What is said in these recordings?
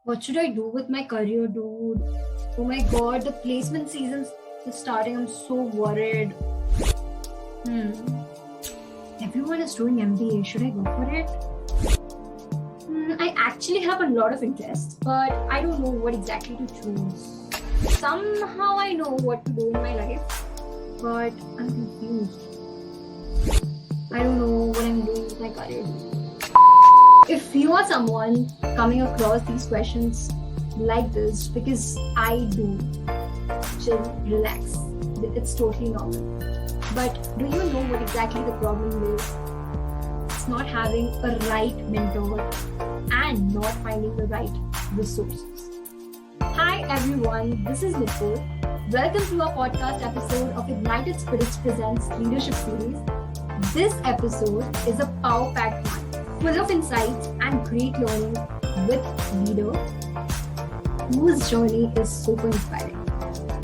What should I do with my career, dude? Oh my god, the placement season is starting. I'm so worried. Hmm. Everyone is doing MBA. Should I go for it? I actually have a lot of interests, but I don't know what exactly to choose. Somehow I know what to do in my life, but I'm confused. I don't know what I'm doing with my career. If you are someone coming across these questions like this, because I do, chill, relax. It's totally normal. But do you know what exactly the problem is? It's not having a right mentor and not finding the right resources. Hi everyone, this is Nupur. Welcome to our podcast episode of Ignited Spirits Presents Leadership Series. This episode is a power-packed one, full of insights and great learning with a leader whose journey is super inspiring.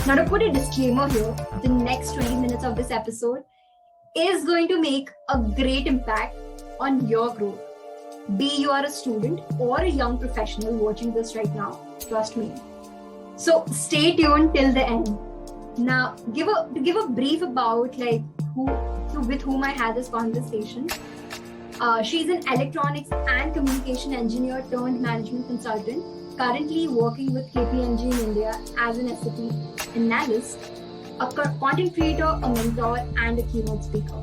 Now, to put a disclaimer here, the next 20 minutes of this episode is going to make a great impact on your growth. Be you are a student or a young professional watching this right now, trust me. So stay tuned till the end. Now, give a brief about with whom I had this conversation. She's an electronics and communication engineer turned management consultant, currently working with KPMG in India as an SAP analyst, a content creator, a mentor, and a keynote speaker.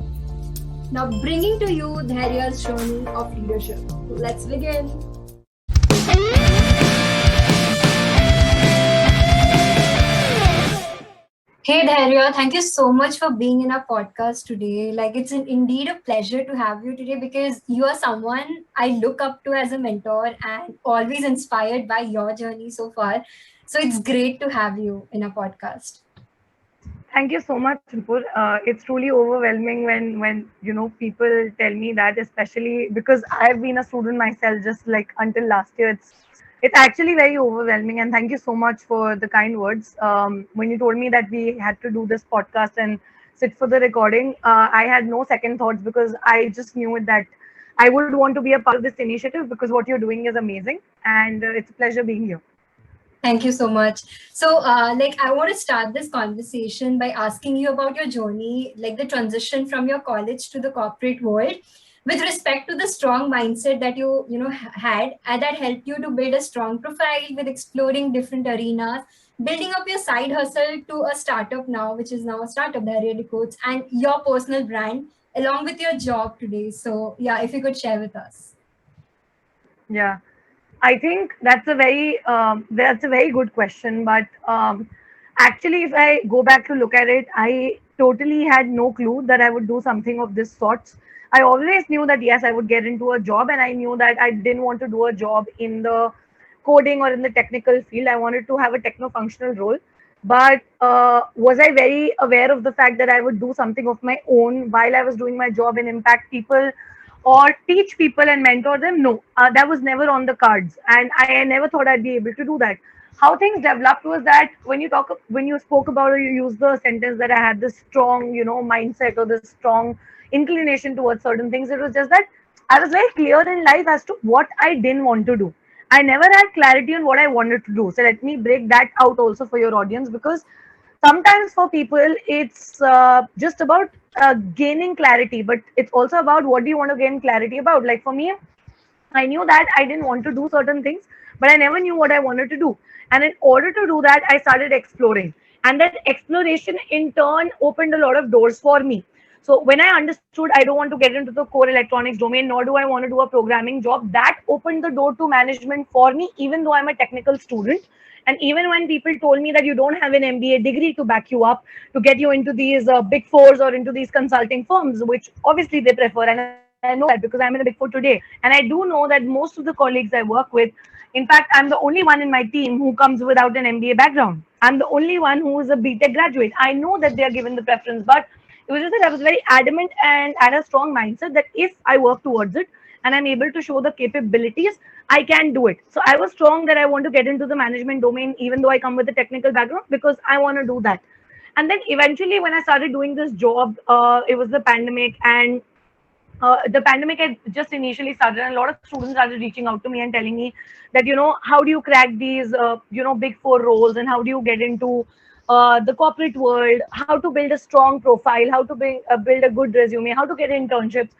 Now, bringing to you Dhairya's journey of leadership. Let's begin. Hey Dhairya, thank you so much for being in our podcast today. It's indeed a pleasure to have you today because you are someone I look up to as a mentor and always inspired by your journey so far. So it's great to have you in a podcast. Thank you so much, Nupur. It's truly overwhelming when people tell me that, especially because I've been a student myself, just like until last year. It's actually very overwhelming. And thank you so much for the kind words. When you told me that we had to do this podcast and sit for the recording, I had no second thoughts because I just knew it that I would want to be a part of this initiative because what you're doing is amazing, and it's a pleasure being here. Thank you so much. So, I want to start this conversation by asking you about your journey, like the transition from your college to the corporate world, with respect to the strong mindset that had and that helped you to build a strong profile with exploring different arenas, building up your side hustle to a startup now, which is now a startup, Dhairya Decodes, and your personal brand along with your job today. So, yeah, if you could share with us. Yeah. I think that's a very good question. But actually, if I go back to look at it, I totally had no clue that I would do something of this sort. I always knew that yes, I would get into a job, and I knew that I didn't want to do a job in the coding or in the technical field. I wanted to have a techno-functional role. But was I very aware of the fact that I would do something of my own while I was doing my job and impact people or teach people and mentor them? No, that was never on the cards, and I never thought I'd be able to do that. How things developed was that when you spoke about, or you used the sentence that I had this strong, mindset or this strong inclination towards certain things. It was just that I was very clear in life as to what I didn't want to do. I never had clarity on what I wanted to do. So let me break that out also for your audience, because sometimes for people it's just about gaining clarity, but it's also about what do you want to gain clarity about. Like for me, I knew that I didn't want to do certain things, but I never knew what I wanted to do. And in order to do that, I started exploring. And that exploration in turn opened a lot of doors for me. So when I understood I don't want to get into the core electronics domain, nor do I want to do a programming job, that opened the door to management for me, even though I'm a technical student. And even when people told me that you don't have an MBA degree to back you up, to get you into these big fours or into these consulting firms, which obviously they prefer. And I know that because I'm in a big four today. And I do know that most of the colleagues I work with, in fact, I'm the only one in my team who comes without an MBA background. I'm the only one who is a BTech graduate. I know that they are given the preference, but it was just that I was very adamant and had a strong mindset that if I work towards it and I'm able to show the capabilities, I can do it. So I was strong that I want to get into the management domain, even though I come with a technical background, because I want to do that. And then eventually, when I started doing this job, it was the pandemic, and the pandemic had just initially started, and a lot of students started reaching out to me and telling me that, how do you crack these, big four roles, and how do you get into the corporate world, how to build a strong profile, how to build a good resume, how to get internships.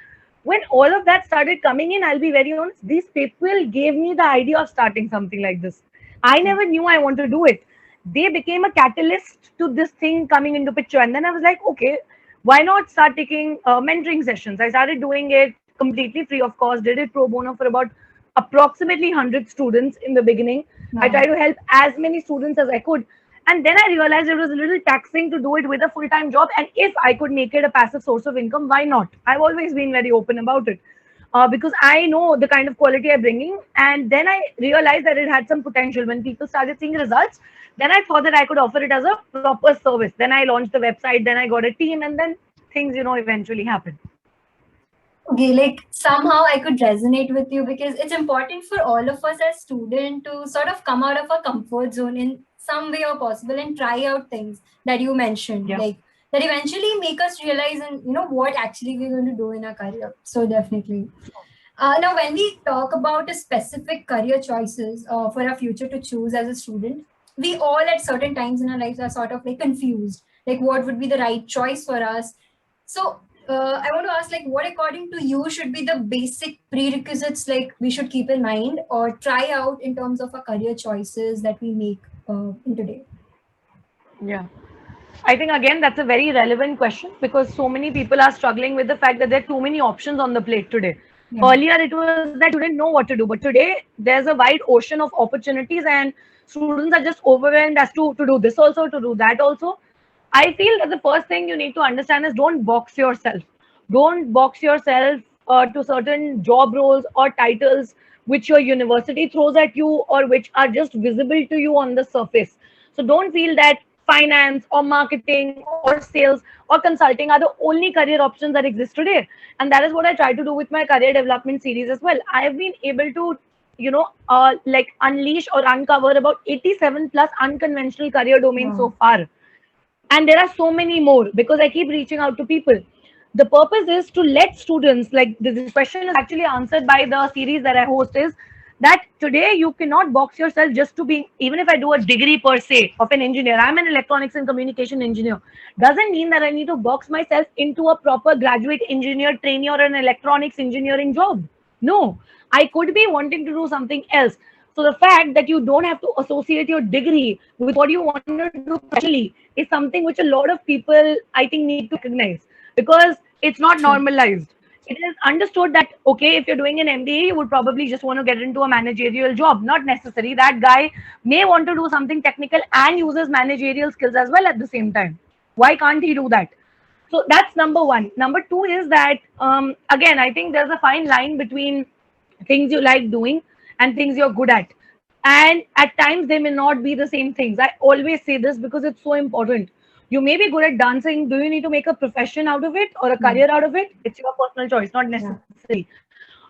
When all of that started coming in, I'll be very honest, these people gave me the idea of starting something like this. I never knew I want to do it. They became a catalyst to this thing coming into picture. And then I was like, okay, why not start taking mentoring sessions? I started doing it completely free of cost, did it pro bono for about approximately 100 students in the beginning. I Wow. tried to help as many students as I could. And then I realized it was a little taxing to do it with a full-time job. And if I could make it a passive source of income, why not? I've always been very open about it. Because I know the kind of quality I'm bringing. And then I realized that it had some potential. When people started seeing results, then I thought that I could offer it as a proper service. Then I launched the website, then I got a team, and then things, eventually happened. Okay, like somehow I could resonate with you because it's important for all of us as students to sort of come out of our comfort zone in some way or possible and try out things that you mentioned, Yeah. like that eventually make us realize and what actually we're going to do in our career. So definitely. Now, when we talk about a specific career choices for our future to choose as a student, we all at certain times in our lives are sort of like confused, like what would be the right choice for us. So, I want to ask, like, what according to you should be the basic prerequisites, like we should keep in mind or try out in terms of our career choices that we make in today? Yeah. I think again that's a very relevant question because so many people are struggling with the fact that there are too many options on the plate today. Yeah. Earlier it was that you didn't know what to do, but today there's a wide ocean of opportunities and students are just overwhelmed as to do this also, to do that also. I feel that the first thing you need to understand is don't box yourself. Don't box yourself to certain job roles or titles which your university throws at you or which are just visible to you on the surface. So don't feel that finance or marketing or sales or consulting are the only career options that exist today. And that is what I try to do with my career development series as well. I have been able to, like unleash or uncover about 87 plus unconventional career domains so Wow. far, and there are so many more because I keep reaching out to people. The purpose is to let students, like this question is actually answered by the series that I host, is that today you cannot box yourself just to be, even if I do a degree per se of an engineer, I'm an electronics and communication engineer, doesn't mean that I need to box myself into a proper graduate engineer trainee or an electronics engineering job. No, I could be wanting to do something else. So the fact that you don't have to associate your degree with what you want to do professionally is something which a lot of people I think need to recognize because it's not True. normalized. It is understood that okay, if you're doing an MBA, you would probably just want to get into a managerial job. Not necessary. That guy may want to do something technical and uses managerial skills as well at the same time. Why can't he do that? So that's number one. Number two is that again, I think there's a fine line between things you like doing and things you're good at. And at times they may not be the same things. I always say this because it's so important. You may be good at dancing. Do you need to make a profession out of it or a Yeah. career out of it? It's your personal choice, not Yeah. necessary.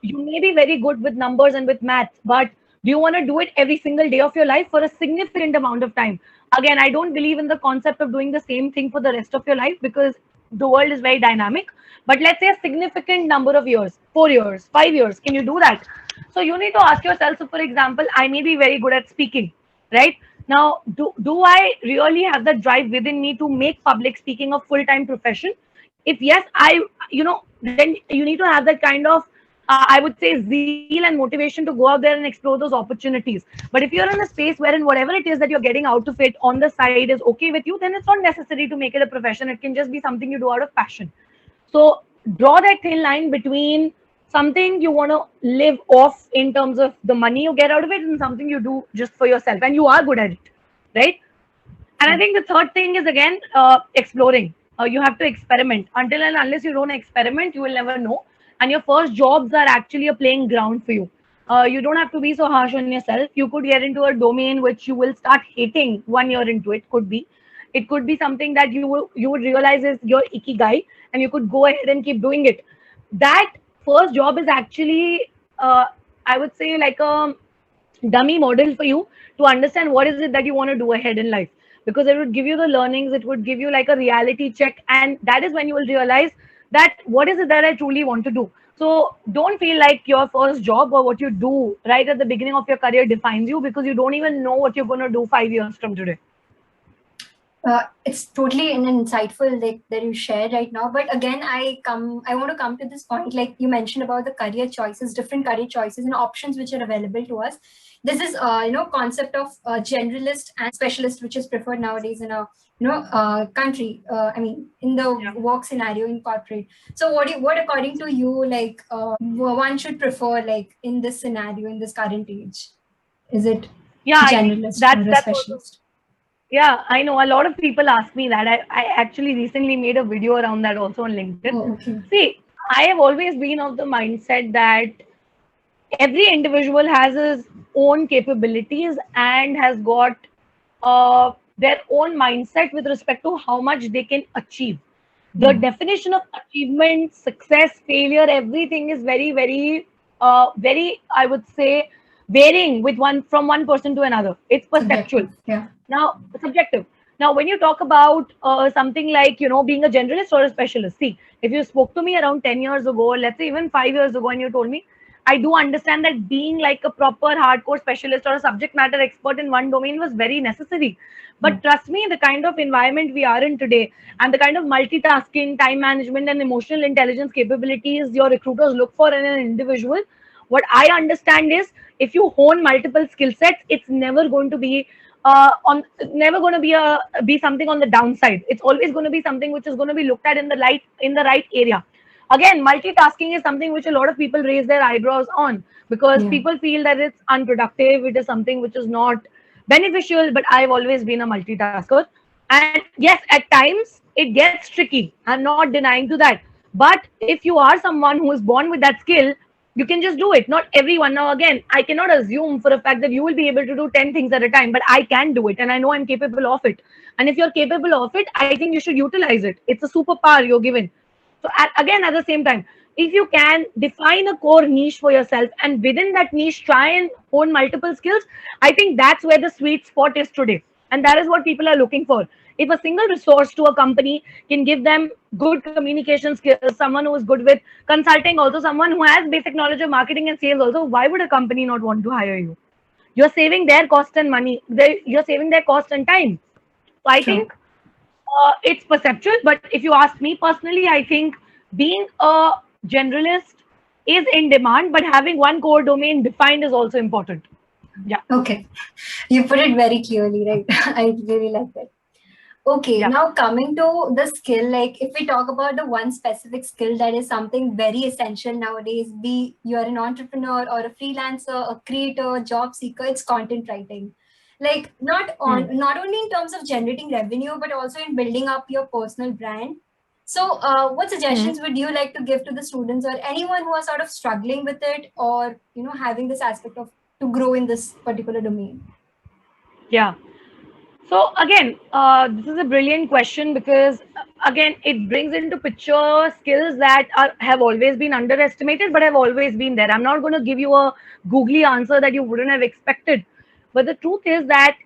You may be very good with numbers and with maths, but do you want to do it every single day of your life for a significant amount of time? Again, I don't believe in the concept of doing the same thing for the rest of your life because the world is very dynamic. But let's say a significant number of years, 4 years, 5 years, can you do that? So you need to ask yourself. So, for example, I may be very good at speaking, right? Now, do I really have the drive within me to make public speaking a full time profession? If yes, then you need to have that kind of I would say zeal and motivation to go out there and explore those opportunities. But if you're in a space wherein whatever it is that you're getting out of it on the side is okay with you, then it's not necessary to make it a profession. It can just be something you do out of passion. So draw that thin line between something you want to live off in terms of the money you get out of it and something you do just for yourself and you are good at it, right? And I Yeah. think the third thing is again exploring. You have to experiment. Until and unless you don't experiment, you will never know. And your first jobs are actually a playing ground for you. You don't have to be so harsh on yourself. You could get into a domain which you will start hating 1 year into it. Could be. It could be something that you would realize is your ikigai, and you could go ahead and keep doing it. That first job is actually, I would say, like a dummy model for you to understand what is it that you want to do ahead in life, because it would give you the learnings, it would give you like a reality check, and that is when you will realize that what is it that I truly want to do. So don't feel like your first job or what you do right at the beginning of your career defines you, because you don't even know what you're going to do 5 years from today. It's totally an insightful like that you shared right now. But again, I want to come to this point, like you mentioned about the career choices, different career choices and options which are available to us. This is concept of generalist and specialist, which is preferred nowadays in a country. I mean, in the Yeah. work scenario in corporate. So what according to you, like one should prefer, like in this scenario, in this current age? Is it Yeah, I think generalist or a that's also. specialist? Yeah, I know a lot of people ask me that. I actually recently made a video around that also on LinkedIn. Oh, okay. See, I have always been of the mindset that every individual has his own capabilities and has got their own mindset with respect to how much they can achieve. The definition of achievement, success, failure, everything is very, very, very, I would say, varying with one from one person to another. It's perceptual. Subjective. Yeah. Now, subjective. Now, when you talk about something like, being a generalist or a specialist, see, if you spoke to me around 10 years ago, let's say even 5 years ago, and you told me, I do understand that being like a proper hardcore specialist or a subject matter expert in one domain was very necessary. But trust me, the kind of environment we are in today and the kind of multitasking, time management, and emotional intelligence capabilities your recruiters look for in an individual, what I understand is if you hone multiple skill sets, it's never going to be on never going to be something on the downside. It's always going to be something which is going to be looked at in the right area. Again, multitasking is something which a lot of people raise their eyebrows on, because people feel that it's unproductive, it is something which is not beneficial. But I've always been a multitasker, and yes, at times it gets tricky, I'm not denying to that. But if you are someone who is born with that skill, you can just do it. Not everyone. Now again, I cannot assume for a fact that you will be able to do 10 things at a time, but I can do it and I know I'm capable of it. And if you're capable of it, I think you should utilize it. It's a superpower you're given. So again, at the same time, if you can define a core niche for yourself and within that niche try and own multiple skills, I think that's where the sweet spot is today. And that is what people are looking for. If a single resource to a company can give them good communication skills, someone who is good with consulting, also someone who has basic knowledge of marketing and sales, also, why would a company not want to hire you? You're saving their cost and money. You're saving their cost and time. So I think it's perceptual, but if you ask me personally, I think being a generalist is in demand, but having one core domain defined is also important. Yeah. Okay. You put it very clearly, right? I really like that. Okay, Yeah. now coming to the skill, like if we talk about the one specific skill that is something very essential nowadays, be you're an entrepreneur or a freelancer, a creator, job seeker, it's content writing. Like not only in terms of generating revenue, but also in building up your personal brand. So what suggestions would you like to give to the students or anyone who are sort of struggling with it, or having this aspect of to grow in this particular domain? Yeah. So again, this is a brilliant question, because again, it brings into picture skills that have always been underestimated, but have always been there. I'm not going to give you a googly answer that you wouldn't have expected, but the truth is that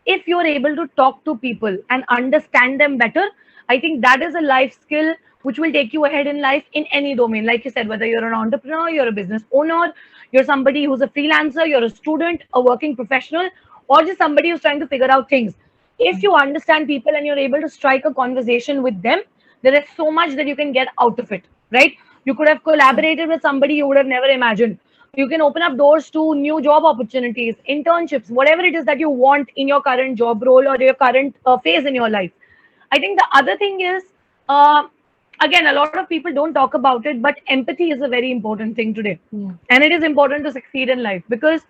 if you're able to talk to people and understand them better, I think that is a life skill which will take you ahead in life in any domain. Like you said, whether you're an entrepreneur, you're a business owner, you're somebody who's a freelancer, you're a student, a working professional, or just somebody who's trying to figure out things. If you understand people and you're able to strike a conversation with them, there is so much that you can get out of it, right? You could have collaborated with somebody you would have never imagined. You can open up doors to new job opportunities, internships, whatever it is that you want in your current job role or your current phase in your life. I think the other thing is, uh, again, a lot of people don't talk about it, but empathy is a very important thing today. And it is important to succeed in life, because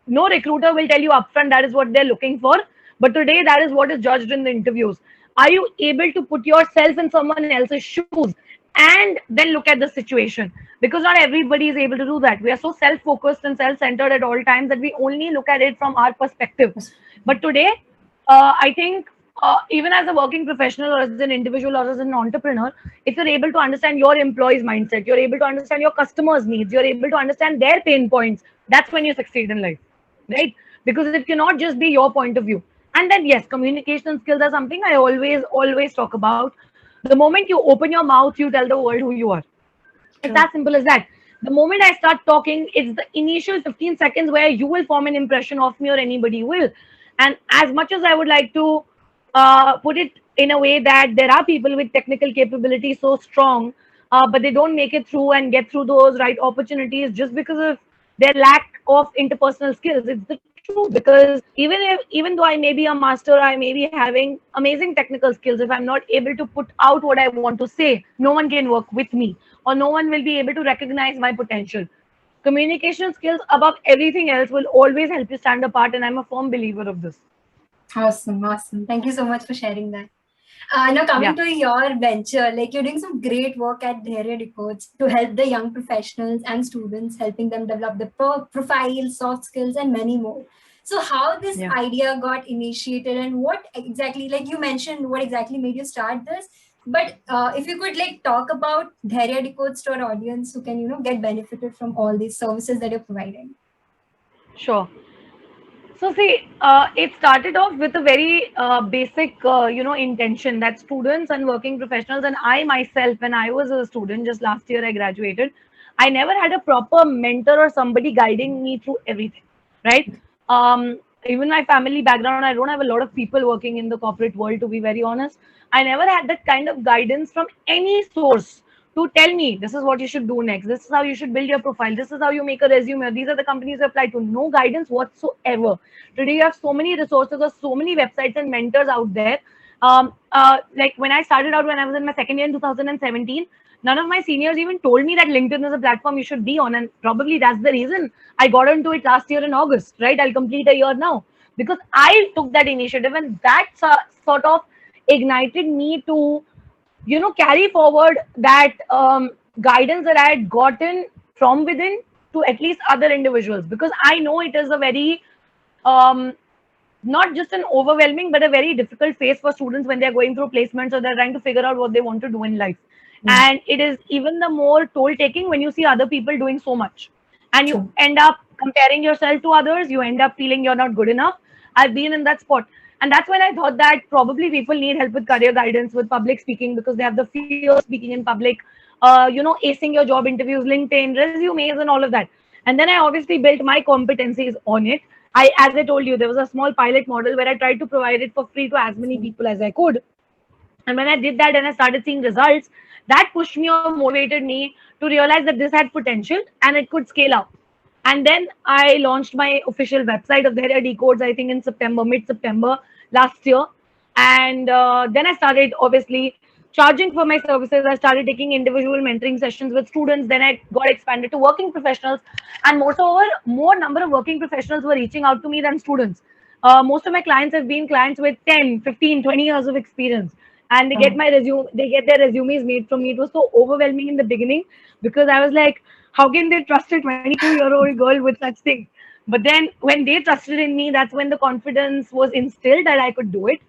no recruiter will tell you upfront that is what they're looking for. But today, that is what is judged in the interviews. Are you able to put yourself in someone else's shoes and then look at the situation? Because not everybody is able to do that. We are so self-focused and self-centered at all times that we only look at it from our perspective. But today, I think even as a working professional or as an individual or as an entrepreneur, if you're able to understand your employees' mindset, you're able to understand your customers' needs, you're able to understand their pain points, that's when you succeed in life, right? Because it cannot just be your point of view. And then, yes, communication skills are something I always talk about. The moment you open your mouth, you tell the world who you are. It's True. as simple as that. The moment I start talking, it's the initial 15 seconds where you will form an impression of me or anybody will. And as much as I would like to put it in a way that there are people with technical capability so strong, but they don't make it through and get through those right opportunities just because of their lack of interpersonal skills. It's the truth, because even though I may be a master, I may be having amazing technical skills. If I'm not able to put out what I want to say, no one can work with me, or no one will be able to recognize my potential. Communication skills above everything else will always help you stand apart, and I'm a firm believer of this. Awesome, awesome. Thank you so much for sharing that. Now coming Yeah. to your venture, like you're doing some great work at Dhairya Decodes to help the young professionals and students, helping them develop the profile, soft skills, and many more. So how this Yeah. idea got initiated and what exactly, like you mentioned, what exactly made you start this? But if you could like talk about Dhairya Decodes to our audience who can, get benefited from all these services that you're providing. Sure. So see, it started off with a very basic, intention that students and working professionals, and I myself, when I was a student, just last year I graduated, I never had a proper mentor or somebody guiding me through everything, right? Even my family background, I don't have a lot of people working in the corporate world, to be very honest. I never had that kind of guidance from any source to tell me this is what you should do next, this is how you should build your profile, this is how you make a resume, these are the companies you apply to. No guidance whatsoever. Today you have so many resources or so many websites and mentors out there. Like when I started out, when I was in my second year in 2017, none of my seniors even told me that LinkedIn is a platform you should be on, and probably that's the reason I got into it last year in August, right? I'll complete a year now, because I took that initiative, and that sort of ignited me to carry forward that guidance that I had gotten from within to at least other individuals, because I know it is a very um, not just an overwhelming but a very difficult phase for students when they're going through placements or they're trying to figure out what they want to do in life. Yeah, And it is even the more toll taking when you see other people doing so much, and you true. end up comparing yourself to others, you end up feeling you're not good enough. I've been in that spot, and that's when I thought that probably people need help with career guidance, with public speaking, because they have the fear of speaking in public, acing your job interviews, LinkedIn resumes and all of that. And then I obviously built my competencies on it. As I told you, there was a small pilot model where I tried to provide it for free to as many people as I could. And when I did that and I started seeing results, that pushed me or motivated me to realize that this had potential and it could scale up. And then I launched my official website of Dhairya Decodes, I think in September, mid September last year. And then I started obviously charging for my services. I started taking individual mentoring sessions with students. Then I got expanded to working professionals. And moreover, more number of working professionals were reaching out to me than students. Most of my clients have been clients with 10, 15, 20 years of experience, and Wow. they get their resumes made from me. It was so overwhelming in the beginning, because I was like, how can they trust a 22-year-old girl with such things? But then when they trusted in me, that's when the confidence was instilled that I could do it.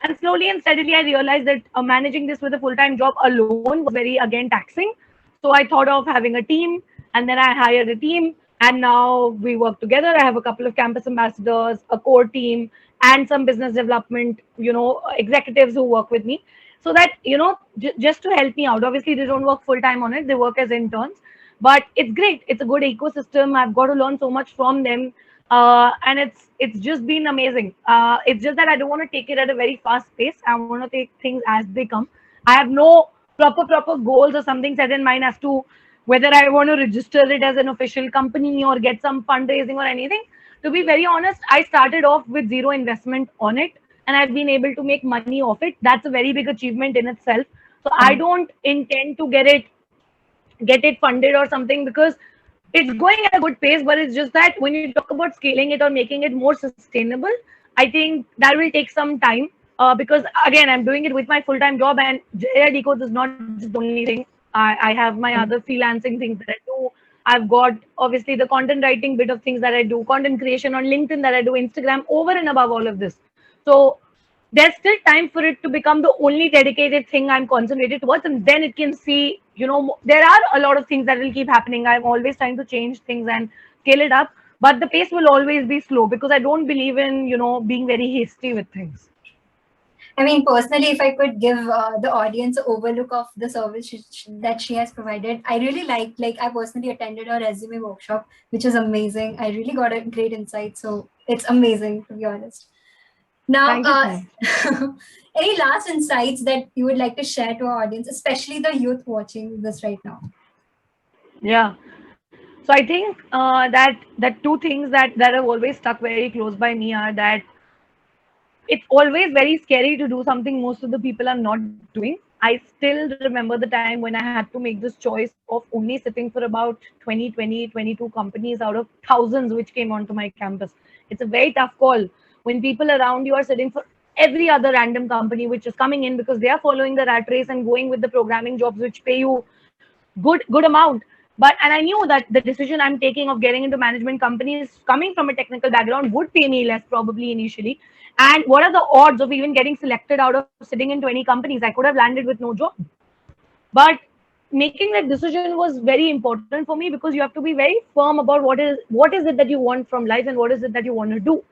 And slowly and steadily, I realized that managing this with a full-time job alone was very, again, taxing. So I thought of having a team, and then I hired a team, and now we work together. I have a couple of campus ambassadors, a core team, and some business development, executives who work with me, so that just to help me out. Obviously, they don't work full time on it; they work as interns. But it's great. It's a good ecosystem. I've got to learn so much from them, and it's just been amazing. It's just that I don't want to take it at a very fast pace. I want to take things as they come. I have no proper goals or something set in mind as to whether I want to register it as an official company or get some fundraising or anything. To be very honest, I started off with zero investment on it, and I've been able to make money off it. That's a very big achievement in itself. So I Wow. don't intend to get it funded or something, because it's going at a good pace. But it's just that when you talk about scaling it or making it more sustainable, I think that will take some time, because again, I'm doing it with my full-time job, and JR Decodes is not just the only thing. I have my Yeah. other freelancing things that I do. I've got obviously the content writing bit of things that I do, content creation on LinkedIn that I do, Instagram, over and above all of this. So there's still time for it to become the only dedicated thing I'm concentrated towards, and then it can see, there are a lot of things that will keep happening. I'm always trying to change things and scale it up, but the pace will always be slow, because I don't believe in being very hasty with things. I mean, personally, if I could give the audience an overlook of the service that she has provided, I really like I personally attended her resume workshop, which was amazing. I really got a great insight. So it's amazing, to be honest. Now, Thank you so much. any last insights that you would like to share to our audience, especially the youth watching this right now? Yeah. So I think that two things that have always stuck very close by me are that it's always very scary to do something most of the people are not doing. I still remember the time when I had to make this choice of only sitting for about 22 companies out of thousands which came onto my campus. It's a very tough call when people around you are sitting for every other random company which is coming in because they are following the rat race and going with the programming jobs which pay you good amount. But and I knew that the decision I'm taking of getting into management companies coming from a technical background would pay me less probably initially. And what are the odds of even getting selected out of sitting in 20 companies? I could have landed with no job. But making that decision was very important for me because you have to be very firm about what is it that you want from life and what is it that you want to do.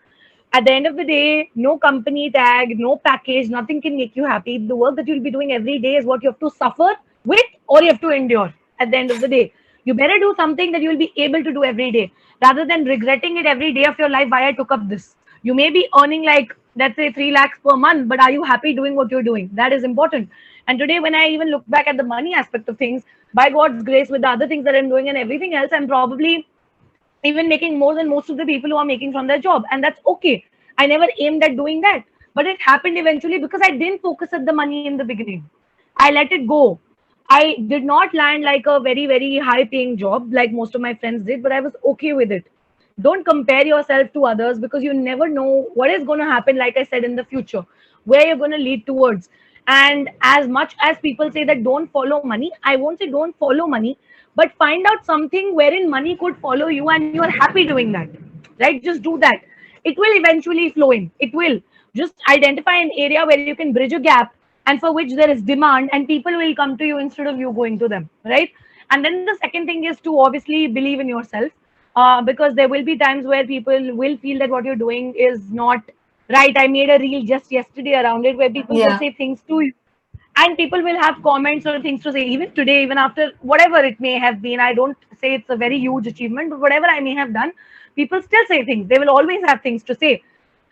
At the end of the day, no company tag, no package, nothing can make you happy. The work that you'll be doing every day is what you have to suffer with or you have to endure at the end of the day. You better do something that you'll be able to do every day rather than regretting it every day of your life why I took up this. You may be earning like, let's say, 3 lakhs per month, but are you happy doing what you're doing? That is important. And today, when I even look back at the money aspect of things, by God's grace, with the other things that I'm doing and everything else, I'm probably even making more than most of the people who are making from their job. And that's okay. I never aimed at doing that. But it happened eventually because I didn't focus at the money in the beginning. I let it go. I did not land like a very, very high paying job like most of my friends did, but I was okay with it. Don't compare yourself to others because you never know what is going to happen, like I said, in the future, where you're going to lead towards. And as much as people say that don't follow money, I won't say don't follow money, but find out something wherein money could follow you and you are happy doing that. Right? Just do that. It will eventually flow in. It will. Just identify an area where you can bridge a gap and for which there is demand and people will come to you instead of you going to them. Right? And then the second thing is to obviously believe in yourself, because there will be times where people will feel that what you're doing is not right. I made a reel just yesterday around it where people will Yeah. say things to you and people will have comments or things to say. Even today, even after whatever it may have been, I don't say it's a very huge achievement, but whatever I may have done, people still say things. They will always have things to say.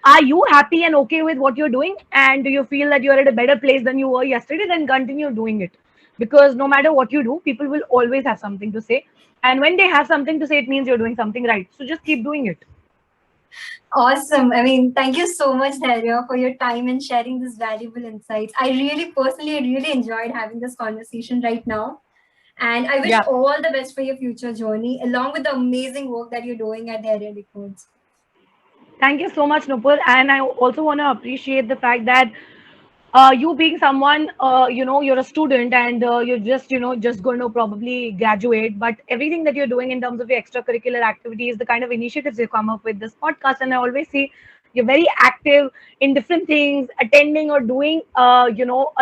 Are you happy and okay with what you're doing, and do you feel that you're at a better place than you were yesterday? Then continue doing it, because no matter what you do, people will always have something to say, and when they have something to say, it means you're doing something right. So just keep doing it. Awesome. I mean, thank you so much, Dhairya, for your time and sharing these valuable insights. I really personally really enjoyed having this conversation right now. And I wish Yeah. all the best for your future journey, along with the amazing work that you're doing at Dhairya Decodes. Thank you so much, Nupur. And I also want to appreciate the fact that you being someone, you're a student and you're just, just going to probably graduate. But everything that you're doing in terms of your extracurricular activities, the kind of initiatives you come up with this podcast, and I always see you're very active in different things, attending or doing, a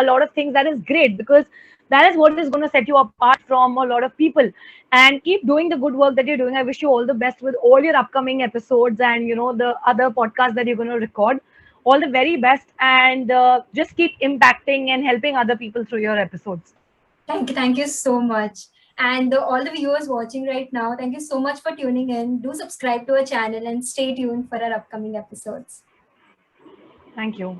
lot of things. That is great because that is what is going to set you apart from a lot of people. And keep doing the good work that you're doing. I wish you all the best with all your upcoming episodes and the other podcasts that you're going to record. All the very best, and just keep impacting and helping other people through your episodes. Thank you so much. And all the viewers watching right now, thank you so much for tuning in. Do subscribe to our channel and stay tuned for our upcoming episodes. Thank you.